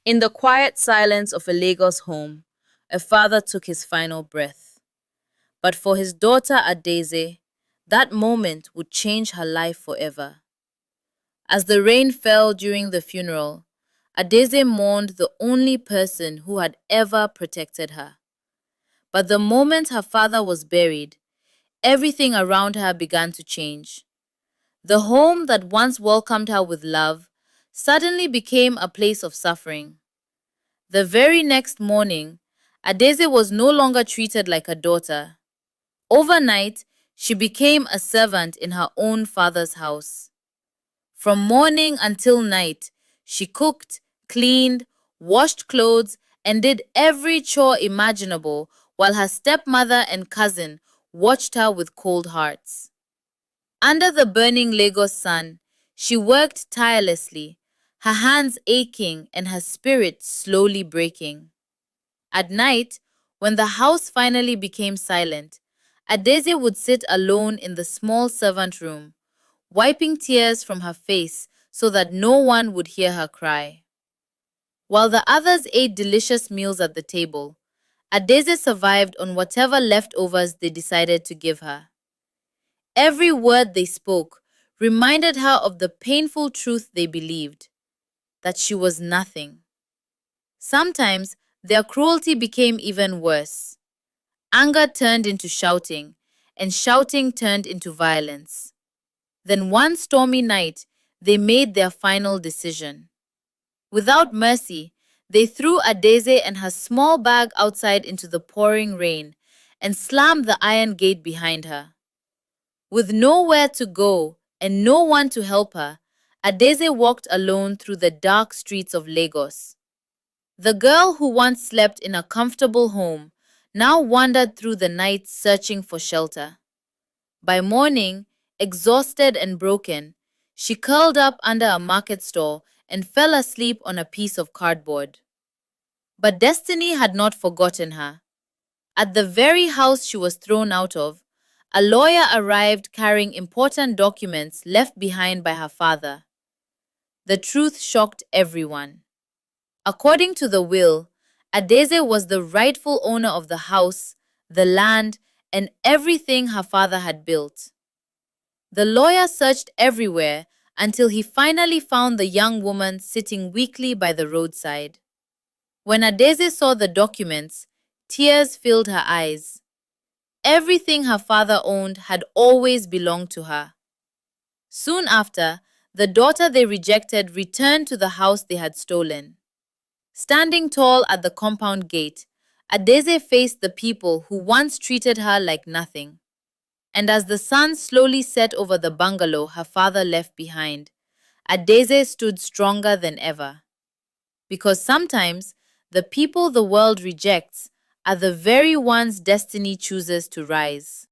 In the quiet silence of a Lagos home, a father took his final breath. But for his daughter Adaeze, that moment would change her life forever. As the rain fell during the funeral, Adaeze mourned the only person who had ever protected her. But the moment her father was buried, everything around her began to change. The home that once welcomed her with love suddenly became a place of suffering. The very next morning, Adaeze was no longer treated like a daughter. Overnight, she became a servant in her own father's house. From morning until night, she cooked, cleaned, washed clothes, and did every chore imaginable while her stepmother and cousin watched her with cold hearts. Under the burning Lagos sun, she worked tirelessly, her hands aching and her spirit slowly breaking. At night, when the house finally became silent, Adaeze would sit alone in the small servant room, wiping tears from her face so that no one would hear her cry. While the others ate delicious meals at the table, Adaeze survived on whatever leftovers they decided to give her. Every word they spoke reminded her of the painful truth they believed, that she was nothing. Sometimes their cruelty became even worse. Anger turned into shouting, and shouting turned into violence. Then one stormy night, they made their final decision. Without mercy, they threw Adaeze and her small bag outside into the pouring rain and slammed the iron gate behind her. With nowhere to go and no one to help her, Adaeze walked alone through the dark streets of Lagos. The girl who once slept in a comfortable home now wandered through the night searching for shelter. By morning, exhausted and broken, she curled up under a market stall and fell asleep on a piece of cardboard. But destiny had not forgotten her. At the very house she was thrown out of, a lawyer arrived carrying important documents left behind by her father. The truth shocked everyone. According to the will, Adaeze was the rightful owner of the house, the land, and everything her father had built. The lawyer searched everywhere until he finally found the young woman sitting weakly by the roadside. When Adaeze saw the documents, tears filled her eyes. Everything her father owned had always belonged to her. Soon after, the daughter they rejected returned to the house they had stolen. Standing tall at the compound gate, Adaeze faced the people who once treated her like nothing. And as the sun slowly set over the bungalow her father left behind, Adaeze stood stronger than ever. Because sometimes the people the world rejects are the very ones destiny chooses to rise.